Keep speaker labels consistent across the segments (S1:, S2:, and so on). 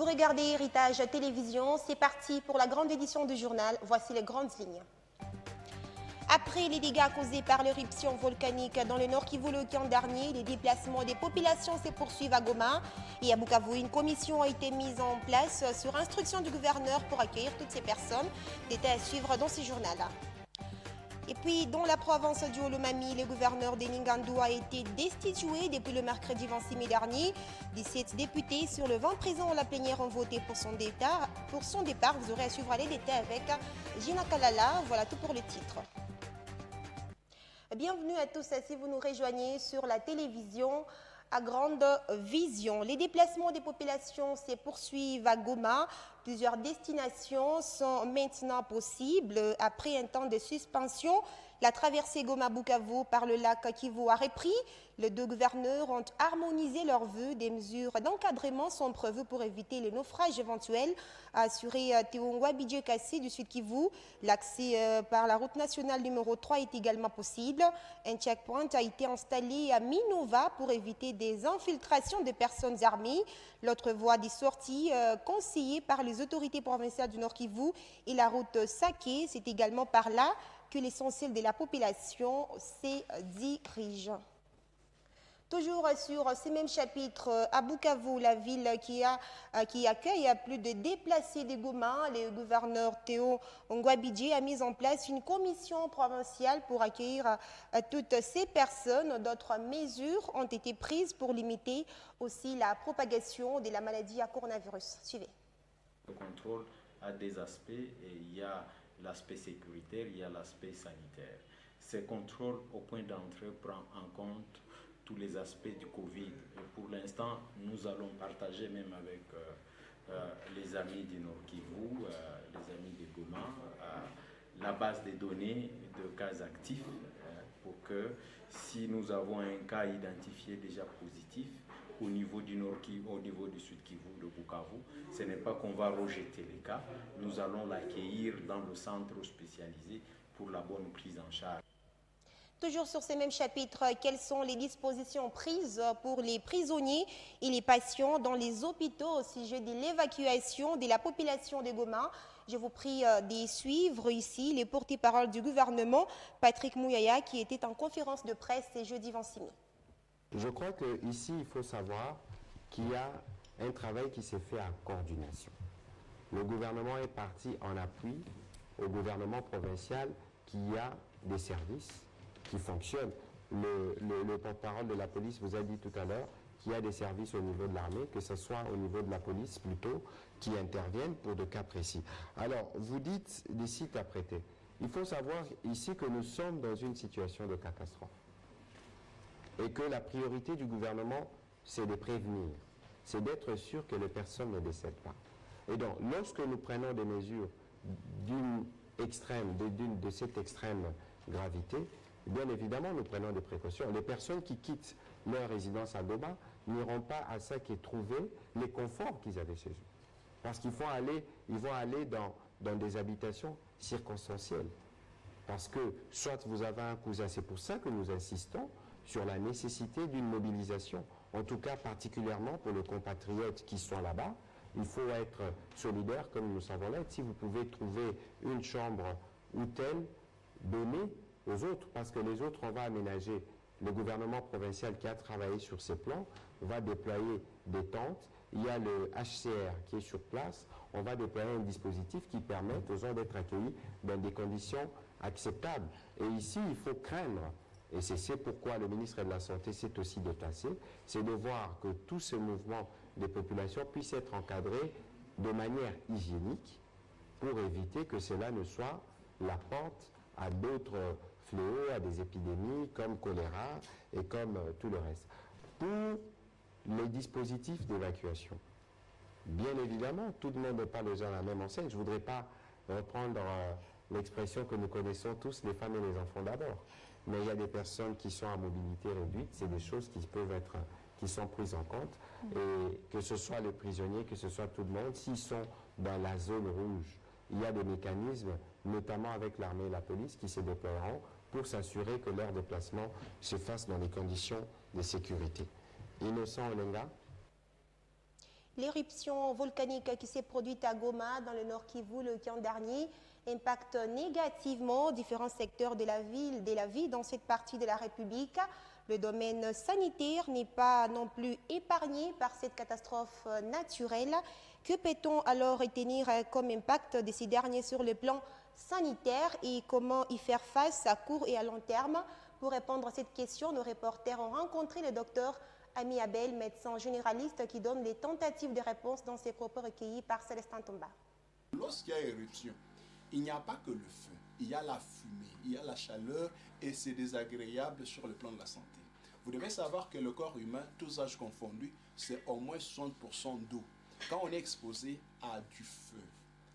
S1: Vous regardez Héritage Télévision, c'est parti pour la grande édition du journal. Voici les grandes lignes. Après les dégâts causés par l'éruption volcanique dans le Nord Kivu le week-end dernier, les déplacements des populations se poursuivent à Goma et à Bukavu. Une commission a été mise en place sur instruction du gouverneur pour accueillir toutes ces personnes. Détails à suivre dans ce journal. Et puis, dans la province du Olomami, le gouverneur de Ningandou a été destitué depuis le mercredi 26 mai dernier. 17 députés sur le 20 présents à la plénière ont voté pour son départ. Vous aurez à suivre les détails avec Gina Kalala. Voilà tout pour le titre. Bienvenue à tous si vous nous rejoignez sur la télévision à grande vision. Les déplacements des populations se poursuivent à Goma. Plusieurs destinations sont maintenant possibles après un temps de suspension. La traversée Goma-Bukavu par le lac Kivu a repris. Les deux gouverneurs ont harmonisé leurs vœux. Des mesures d'encadrement sont prévues pour éviter les naufrages éventuels, a assuré Théongwa Bidjekassi du Sud Kivu. L'accès par la route nationale numéro 3 est également possible. Un checkpoint a été installé à Minova pour éviter des infiltrations de personnes armées. L'autre voie de sortie conseillée par les autorités provinciales du Nord Kivu et la route Saké, c'est également par là que l'essentiel de la population s'y dirige. Toujours sur ces mêmes chapitres, à Bukavu, la ville qui accueille plus de déplacés de Goma, le gouverneur Théo Ngwabidji a mis en place une commission provinciale pour accueillir toutes ces personnes. D'autres mesures ont été prises pour limiter aussi la propagation de la maladie à coronavirus. Suivez.
S2: Le contrôle a des aspects et il y a l'aspect sécuritaire, il y a l'aspect sanitaire. Ces contrôles au point d'entrée prennent en compte tous les aspects du Covid. Et pour l'instant, nous allons partager même avec les amis du Nord Kivu, les amis de Goma, la base des données de cas actifs pour que si nous avons un cas identifié déjà positif au niveau du Nord Kivu, au niveau du Sud Kivu, de Bukavu, ce n'est pas qu'on va rejeter les cas, nous allons l'accueillir dans le centre spécialisé pour la bonne prise en charge.
S1: Toujours sur ces mêmes chapitres, quelles sont les dispositions prises pour les prisonniers et les patients dans les hôpitaux au sujet de l'évacuation de la population de Goma? Je vous prie de suivre ici les porte-parole du gouvernement, Patrick Mouyaya, qui était en conférence de presse ce jeudi 26 mai.
S3: Je crois qu'ici, il faut savoir qu'il y a un travail qui s'est fait en coordination. Le gouvernement est parti en appui au gouvernement provincial qui a des services qui fonctionnent. Le porte-parole de la police vous a dit tout à l'heure qu'il y a des services au niveau de l'armée, que ce soit au niveau de la police plutôt, qui interviennent pour de cas précis. Alors, vous dites des sites à prêter. Il faut savoir ici que nous sommes dans une situation de catastrophe. Et que la priorité du gouvernement, c'est de prévenir, c'est d'être sûr que les personnes ne décèdent pas. Et donc, lorsque nous prenons des mesures de cette extrême gravité, bien évidemment, nous prenons des précautions. Les personnes qui quittent leur résidence à Goma n'iront pas à ça qui est trouvé les conforts qu'ils avaient chez eux. Parce qu'ils vont aller dans des habitations circonstancielles. Parce que, soit vous avez un cousin, c'est pour ça que nous insistons sur la nécessité d'une mobilisation, en tout cas particulièrement pour les compatriotes qui sont là-bas. Il faut être solidaire comme nous savons l'être. Si vous pouvez trouver une chambre ou telle, donnez aux autres, parce que les autres, on va aménager. Le gouvernement provincial qui a travaillé sur ces plans va déployer des tentes. Il y a le HCR qui est sur place. On va déployer un dispositif qui permette aux gens d'être accueillis dans des conditions acceptables. Et ici, il faut craindre, et c'est pourquoi le ministre de la Santé s'est aussi déplacé, c'est de voir que tous ces mouvements des populations puissent être encadrés de manière hygiénique pour éviter que cela ne soit la porte à d'autres fléaux, à des épidémies comme choléra et comme tout le reste. Pour les dispositifs d'évacuation, bien évidemment, tout le monde n'est pas déjà à la même enseigne. Je ne voudrais pas reprendre l'expression que nous connaissons tous, les femmes et les enfants d'abord. Mais il y a des personnes qui sont à mobilité réduite, c'est des choses qui peuvent être, qui sont prises en compte. Et que ce soit les prisonniers, que ce soit tout le monde, s'ils sont dans la zone rouge, il y a des mécanismes, notamment avec l'armée et la police, qui se déploieront pour s'assurer que leur déplacement se fasse dans des conditions de sécurité. Innocent Olenga.
S1: L'éruption volcanique qui s'est produite à Goma, dans le Nord Kivu, le week-end dernier, impacte négativement différents secteurs de la vie dans cette partie de la République. Le domaine sanitaire n'est pas non plus épargné par cette catastrophe naturelle. Que peut-on alors retenir comme impact de ces derniers sur le plan sanitaire et comment y faire face à court et à long terme? Pour répondre à cette question, nos reporters ont rencontré le docteur Ami Abel, médecin généraliste, qui donne les tentatives de réponse dans ses propos recueillis par Célestin Tomba.
S4: Lorsqu'il y a éruption, il n'y a pas que le feu, il y a la fumée, il y a la chaleur et c'est désagréable sur le plan de la santé. Vous devez savoir que le corps humain, tous âges confondus, c'est au moins 60% d'eau. Quand on est exposé à du feu,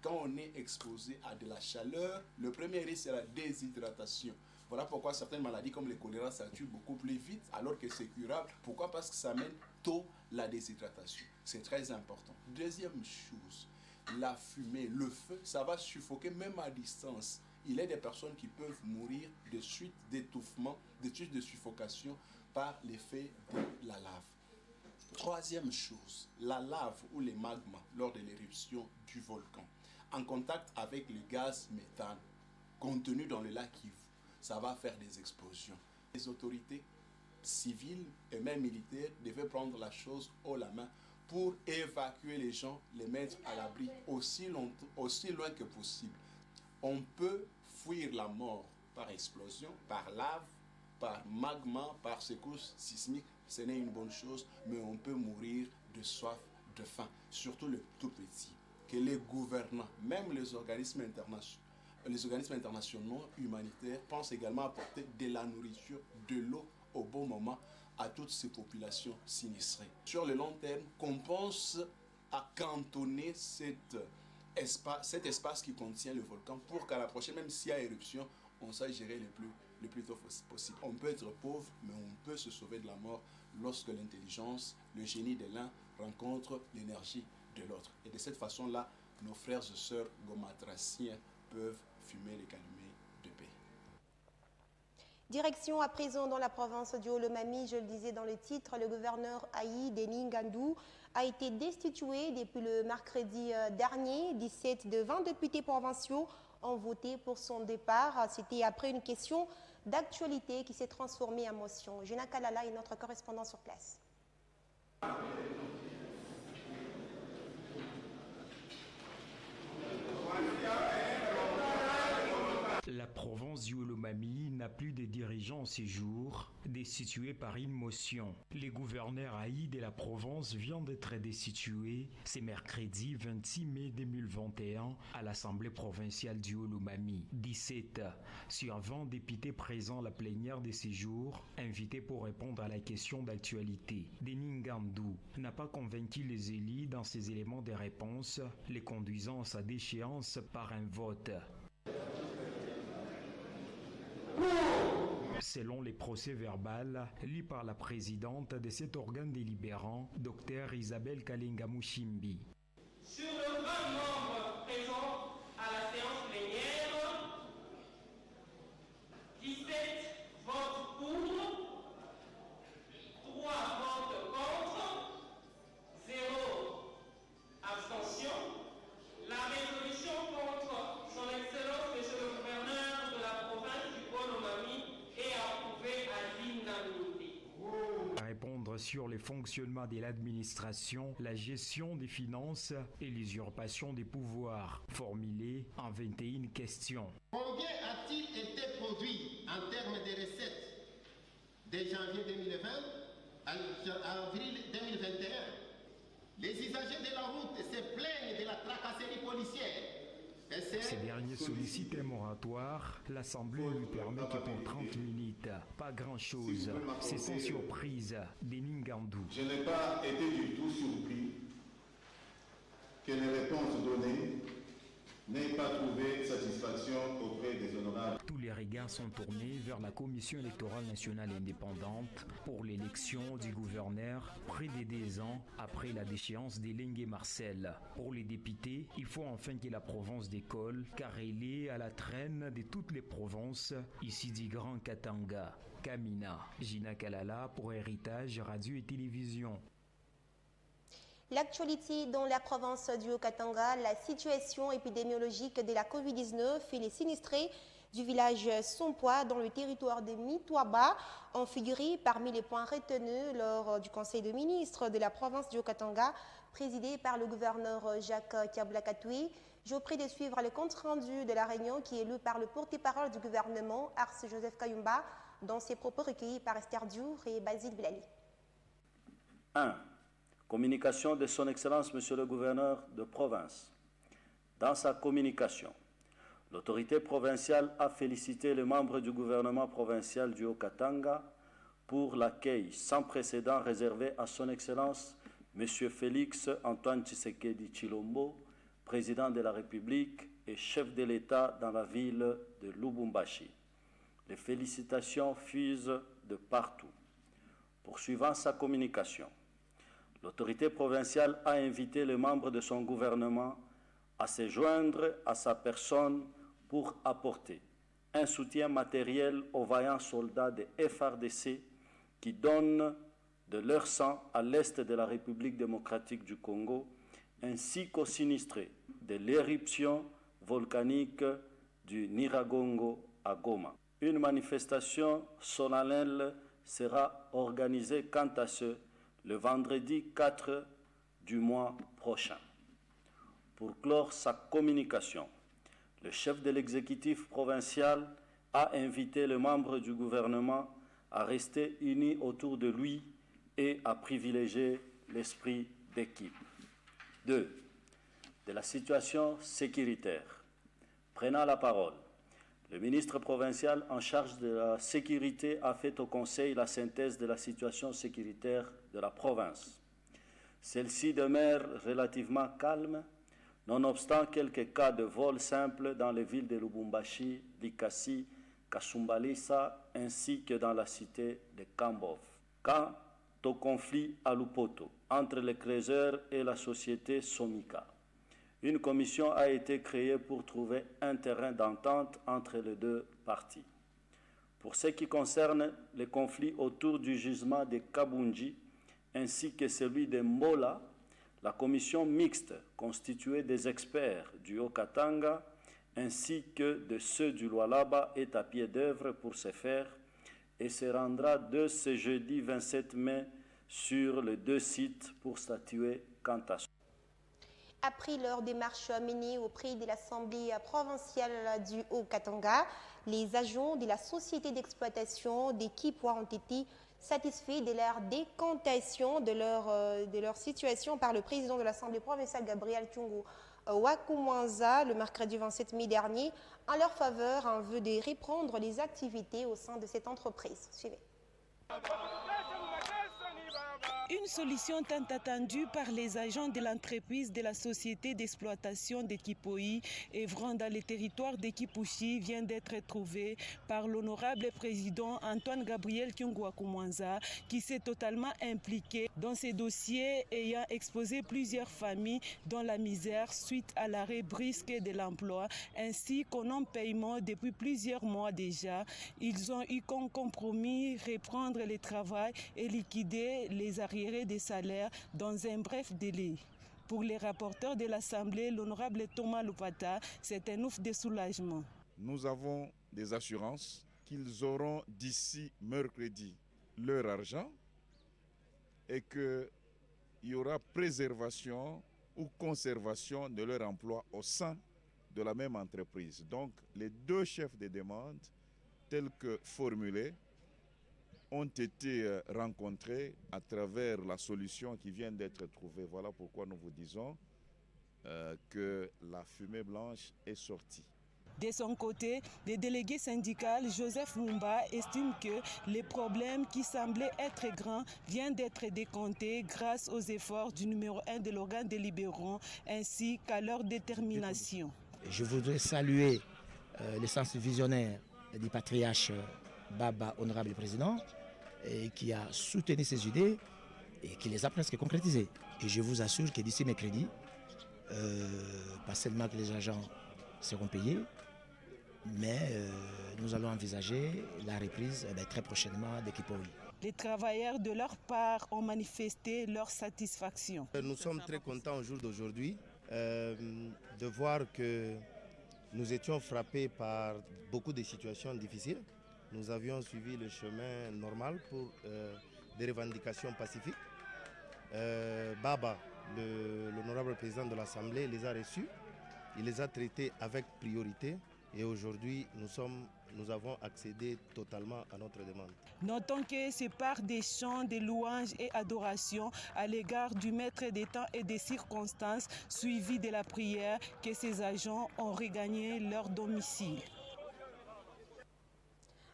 S4: quand on est exposé à de la chaleur, le premier risque c'est la déshydratation. Voilà pourquoi certaines maladies comme le choléra ça tue beaucoup plus vite alors que c'est curable. Pourquoi? Parce que ça amène tôt la déshydratation. C'est très important. Deuxième chose, la fumée, le feu, ça va suffoquer même à distance. Il y a des personnes qui peuvent mourir de suite d'étouffement, de suite de suffocation par l'effet de la lave. Troisième chose, la lave ou les magmas lors de l'éruption du volcan, en contact avec le gaz méthane contenu dans le lac Kivu, ça va faire des explosions. Les autorités civiles et même militaires devaient prendre la chose haut la main pour évacuer les gens, les mettre à l'abri aussi loin que possible. On peut fuir la mort par explosion, par lave, par magma, par secousse sismique, ce n'est une bonne chose, mais on peut mourir de soif, de faim, surtout le tout petit. Que les gouvernants, même les organismes internationaux humanitaires pensent également apporter de la nourriture, de l'eau au bon moment à toutes ces populations sinistrées. Sur le long terme, qu'on pense à cantonner cet espace qui contient le volcan pour qu'à la prochaine, même s'il y a éruption, on sache gérer le plus tôt possible. On peut être pauvre, mais on peut se sauver de la mort lorsque l'intelligence, le génie de l'un rencontre l'énergie de l'autre. Et de cette façon-là, nos frères et sœurs gomatraciens peuvent fumer les calumets de paix.
S1: Direction à présent dans la province du Haut-Lomami, je le disais dans le titre, le gouverneur Aïe Denis Ngandou a été destitué depuis le mercredi dernier. 17 de 20 députés provinciaux ont voté pour son départ. C'était après une question d'actualité qui s'est transformée en motion. Gina Kalala est notre correspondant sur place.
S5: La province du Haut-Lomami n'a plus de dirigeants en séjour, destitués par une motion. Le gouverneur Aïe de la province vient d'être destitué ce mercredi 26 mai 2021 à l'Assemblée provinciale du Haut-Lomami. 17 sur 20 députés présents à la plénière de séjour, invités pour répondre à la question d'actualité. Denis Ngandou n'a pas convaincu les élus dans ses éléments de réponse, les conduisant à sa déchéance par un vote. Selon les procès-verbaux lus par la présidente de cet organe délibérant, Dr Isabelle Kalinga Mushimbi.
S6: Sur le grand nombre présent à la séance plénière, 17 votes pour, 3 votes contre, 0 abstention. La résolution contre son Excellence, Monsieur le gouverneur de la province du Haut-Lomami, est approuvée à l'unanimité.
S5: Répondre sur le fonctionnement de l'administration, la gestion des finances et l'usurpation des pouvoirs, formulées en 21 questions.
S7: Combien a-t-il été produit en termes de recettes de janvier 2020 à avril 2021? Les usagers de la route se plaignent de la tracasserie policière.
S5: Ces derniers sollicitent un moratoire. L'Assemblée lui permet que pour 30 minutes. Pas grand-chose. C'est sans surprise. Denis Ngandou.
S8: Je n'ai pas été du tout surpris que les réponses données n'aient pas trouvé satisfaction auprès des honorables.
S5: Tous les regards sont tournés vers la Commission électorale nationale indépendante pour l'élection du gouverneur près de 2 ans après la déchéance d'Elengue Marcel. Pour les députés, il faut enfin que la province décolle car elle est à la traîne de toutes les provinces ici du Grand Katanga. Kamina, Gina Kalala pour Héritage Radio et Télévision.
S1: L'actualité dans la province du Haut-Katanga, la situation épidémiologique de la Covid-19 et les sinistrés du village Sompois dans le territoire de Mitouaba ont figuré parmi les points retenus lors du Conseil de ministres de la province du Haut-Katanga, présidé par le gouverneur Jacques Kaboulakatoui. Je vous prie de suivre le compte-rendu de la réunion qui est lu par le porte-parole du gouvernement, Ars Joseph Kayumba, dans ses propos recueillis par Esther Diour et Basile Bilali.
S9: 1. Communication de son Excellence, Monsieur le Gouverneur de province. Dans sa communication, l'autorité provinciale a félicité les membres du gouvernement provincial du Haut-Katanga pour l'accueil sans précédent réservé à son Excellence, Monsieur Félix Antoine Tshisekedi Tshilombo, président de la République et chef de l'État dans la ville de Lubumbashi. Les félicitations fusent de partout. Poursuivant sa communication, l'autorité provinciale a invité les membres de son gouvernement à se joindre à sa personne pour apporter un soutien matériel aux vaillants soldats de FARDC qui donnent de leur sang à l'est de la République démocratique du Congo, ainsi qu'aux sinistrés de l'éruption volcanique du Nyiragongo à Goma. Une manifestation solennelle sera organisée quant à ce le vendredi 4 du mois prochain. Pour clore sa communication, le chef de l'exécutif provincial a invité les membres du gouvernement à rester unis autour de lui et à privilégier l'esprit d'équipe. 2. De la situation sécuritaire. Prenant la parole, le ministre provincial en charge de la sécurité a fait au Conseil la synthèse de la situation sécuritaire de la province. Celle-ci demeure relativement calme, nonobstant quelques cas de vol simple dans les villes de Lubumbashi, Likasi, Kasumbalisa, ainsi que dans la cité de Kambov. Quant au conflit à Lupoto, entre les creuseurs et la société Somika, une commission a été créée pour trouver un terrain d'entente entre les deux parties. Pour ce qui concerne les conflits autour du gisement de Kabunji ainsi que celui de Mbola, la commission mixte constituée des experts du Haut-Katanga ainsi que de ceux du Lualaba est à pied d'œuvre pour ce faire et se rendra dès ce jeudi 27 mai sur les deux sites pour statuer quant à ce.
S1: Après leur démarche menée auprès de l'Assemblée provinciale du Haut-Katanga, les agents de la société d'exploitation des Kipwa ont été satisfaits de leur décantation de leur situation par le président de l'Assemblée provinciale, Gabriel Kyungu Wakumwanza, le mercredi 27 mai dernier, en leur faveur en vue de reprendre les activités au sein de cette entreprise. Suivez.
S10: Une solution tant attendue par les agents de l'entreprise de la société d'exploitation de Kipoyi œuvrant dans les territoires de Kipushi vient d'être trouvée par l'honorable président Antoine Gabriel Kyungu Wakumwanza qui s'est totalement impliqué dans ces dossiers ayant exposé plusieurs familles dans la misère suite à l'arrêt brusque de l'emploi ainsi qu'au non-paiement depuis plusieurs mois déjà. Ils ont eu comme compromis reprendre le travail et liquider les arriérés des salaires dans un bref délai. Pour les rapporteurs de l'Assemblée, l'honorable Thomas Lupata, c'est un ouf de soulagement.
S11: Nous avons des assurances qu'ils auront d'ici mercredi leur argent et qu'il y aura préservation ou conservation de leur emploi au sein de la même entreprise. Donc les deux chefs de demande tels que formulés ont été rencontrés à travers la solution qui vient d'être trouvée. Voilà pourquoi nous vous disons que la fumée blanche est sortie.
S10: De son côté, le délégué syndical Joseph Mumba estime que les problèmes qui semblaient être grands viennent d'être décomptés grâce aux efforts du numéro 1 de l'organe délibérant ainsi qu'à leur détermination.
S12: Je voudrais saluer le sens visionnaire du patriarche Baba, honorable président, qui a soutenu ces idées et qui les a presque concrétisées. Et je vous assure que d'ici mercredi, pas seulement que les agents seront payés, mais nous allons envisager la reprise très prochainement de Kipoyi.
S10: Les travailleurs de leur part ont manifesté leur satisfaction.
S12: Nous sommes très contents au jour d'aujourd'hui de voir que nous étions frappés par beaucoup de situations difficiles. Nous avions suivi le chemin normal pour des revendications pacifiques. Baba, l'honorable président de l'Assemblée, les a reçus. Il les a traités avec priorité et aujourd'hui nous avons accédé totalement à notre demande.
S10: Notons que c'est par des chants, des louanges et adorations à l'égard du maître des temps et des circonstances suivies de la prière que ces agents ont regagné leur domicile.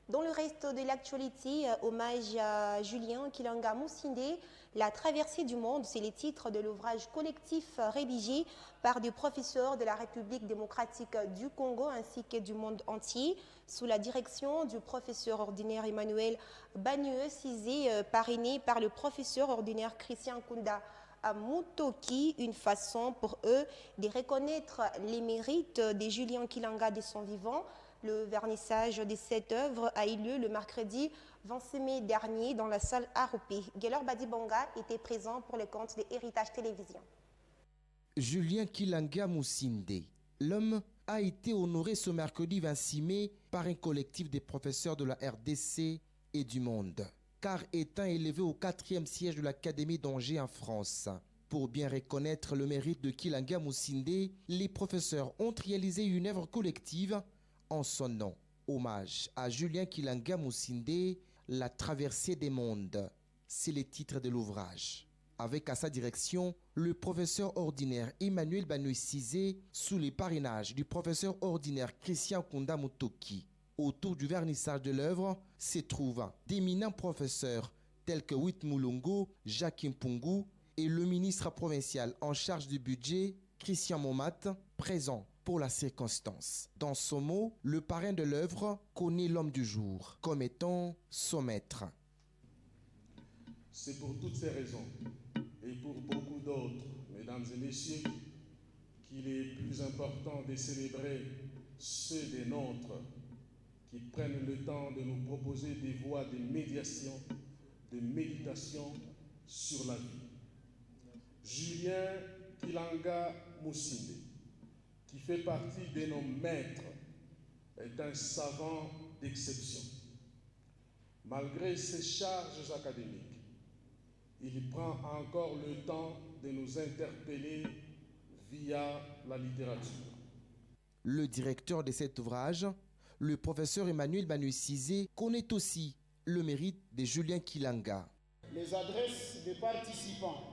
S1: Dans le reste de l'actualité, hommage à Julien Kilanga Moussindé, La traversée du monde, c'est le titre de l'ouvrage collectif rédigé par des professeurs de la République démocratique du Congo ainsi que du monde entier, sous la direction du professeur ordinaire Emmanuel Banyue-Sizé, parrainé par le professeur ordinaire Christian Kunda Mutoki, une façon pour eux de reconnaître les mérites de Julien Kilanga de son vivant. Le vernissage de cette œuvre a eu lieu le mercredi 26 mai dernier dans la salle Aroupé. Gelor Badibanga était présent pour le compte de Héritage Télévision.
S13: Julien Kilanga Moussindé, l'homme a été honoré ce mercredi 26 mai par un collectif des professeurs de la RDC et du monde, car étant élevé au 4e siège de l'Académie d'Angers en France. Pour bien reconnaître le mérite de Kilanga Moussindé, les professeurs ont réalisé une œuvre collective en son nom. Hommage à Julien Kilanga Moussindé, La traversée des mondes. C'est le titre de l'ouvrage. Avec à sa direction le professeur ordinaire Emmanuel Banyue-Sizé sous le parrainage du professeur ordinaire Christian Kunda Mutoki. Autour du vernissage de l'œuvre se trouvent d'éminents professeurs tels que Wit Mulongo, Jacques Mpungu et le ministre provincial en charge du budget, Christian Momat, présent pour la circonstance. Dans ce mot, le parrain de l'œuvre connaît l'homme du jour comme étant son maître.
S14: C'est pour toutes ces raisons et pour beaucoup d'autres, mesdames et messieurs, qu'il est plus important de célébrer ceux des nôtres qui prennent le temps de nous proposer des voies de médiation, de méditation sur la vie. Julien Kilanga Moussindé, qui fait partie de nos maîtres, est un savant d'exception. Malgré ses charges académiques, il prend encore le temps de nous interpeller via la littérature.
S13: Le directeur de cet ouvrage, le professeur Emmanuel Banyue-Sizé, connaît aussi le mérite de Julien Kilanga.
S15: Les adresses des participants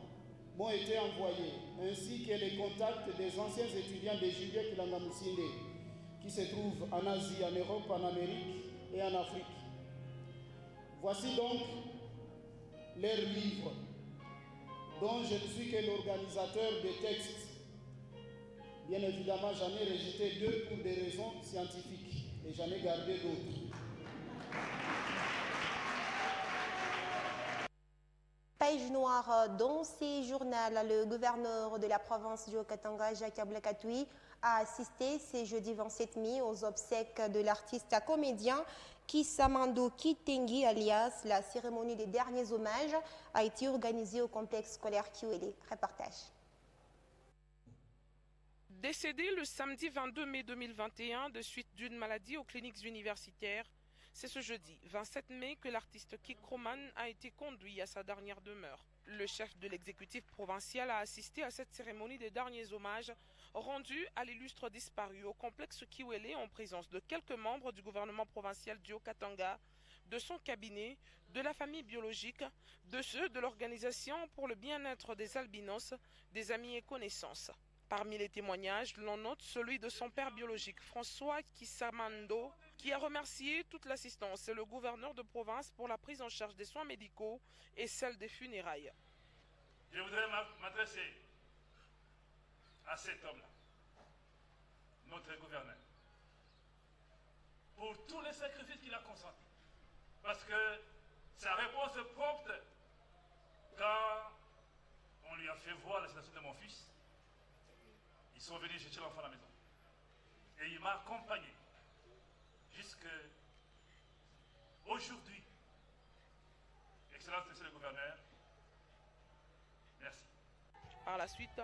S15: m'ont été envoyées, ainsi que les contacts des anciens étudiants de Julien Kilanga Moussindé, qui se trouvent en Asie, en Europe, en Amérique et en Afrique. Voici donc leurs livres, dont je ne suis que l'organisateur des textes. Bien évidemment, j'en ai rejeté 2 pour des raisons scientifiques et j'en ai gardé d'autres.
S1: Page noire dans ces journaux, le gouverneur de la province du Haut-Katanga, Jacques Ablakatoui, a assisté ce jeudi 27 mai aux obsèques de l'artiste comédien Kissamando Kitengi, alias la cérémonie des derniers hommages, a été organisée au complexe scolaire Kiwele. Reportage.
S16: Décédé le samedi 22 mai 2021 de suite d'une maladie aux cliniques universitaires, c'est ce jeudi 27 mai que l'artiste Kik Roman a été conduit à sa dernière demeure. Le chef de l'exécutif provincial a assisté à cette cérémonie des derniers hommages rendus à l'illustre disparu au complexe Kiwele en présence de quelques membres du gouvernement provincial du Haut-Katanga, de son cabinet, de la famille biologique, de ceux de l'organisation pour le bien-être des albinos, des amis et connaissances. Parmi les témoignages, l'on note celui de son père biologique, François Kissamando, qui a remercié toute l'assistance et le gouverneur de province pour la prise en charge des soins médicaux et celle des funérailles.
S17: Je voudrais m'adresser à cet homme-là, notre gouverneur, pour tous les sacrifices qu'il a consentis. Parce que sa réponse prompte, quand on lui a fait voir la situation de mon fils, ils sont venus chercher l'enfant à la maison. Et il m'a accompagné jusqu'à aujourd'hui. Excellences, Monsieur le Gouverneur, merci.
S16: Par la suite,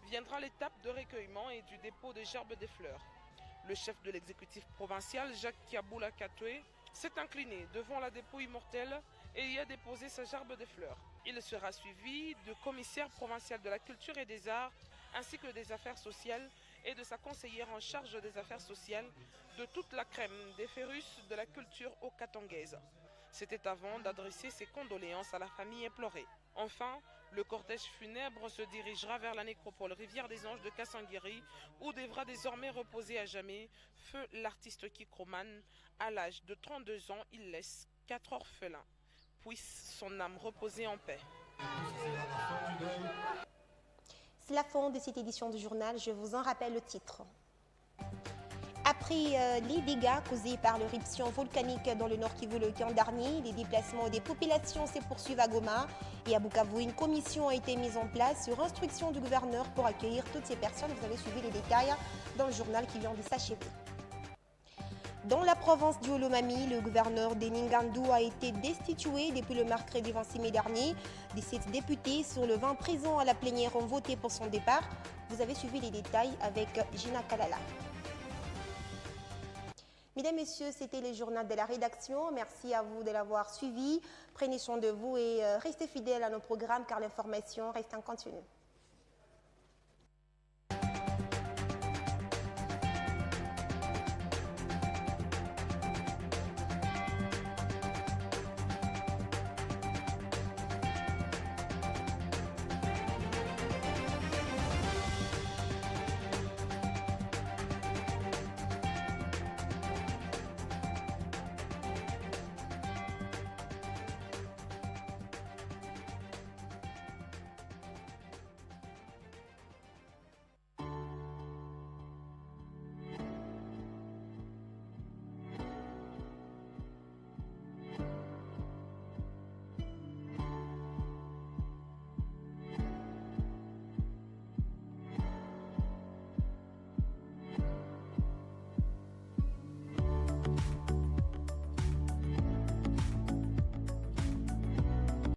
S16: viendra l'étape de recueillement et du dépôt des gerbes des fleurs. Le chef de l'exécutif provincial, Jacques Kiaboula Katoué, s'est incliné devant la dépouille mortelle et y a déposé sa gerbe de fleurs. Il sera suivi du commissaire provincial de la culture et des arts, ainsi que des affaires sociales et de sa conseillère en charge des affaires sociales, de toute la crème des férus de la culture au Katangaise. C'était avant d'adresser ses condoléances à la famille éplorée. Enfin, le cortège funèbre se dirigera vers la nécropole Rivière des Anges de Kassanguiri, où devra désormais reposer à jamais feu l'artiste Kikroman. À l'âge de 32 ans, il laisse 4 orphelins. Puisse son âme reposer en paix.
S1: C'est la fin de cette édition du journal. Je vous en rappelle le titre. Après les dégâts causés par l'éruption volcanique dans le Nord Kivu le week-end dernier, les déplacements des populations se poursuivent à Goma et à Bukavu. Une commission a été mise en place sur instruction du gouverneur pour accueillir toutes ces personnes. Vous avez suivi les détails dans le journal qui vient de s'achever. Dans la province du Olomami, le gouverneur de Ningandu a été destitué depuis le mercredi 26 mai dernier. 17 députés sur le 20 présents à la plénière ont voté pour son départ. Vous avez suivi les détails avec Gina Kalala. Mesdames, Messieurs, c'était le journal de la rédaction. Merci à vous de l'avoir suivi. Prenez soin de vous et restez fidèles à nos programmes car l'information reste en continu.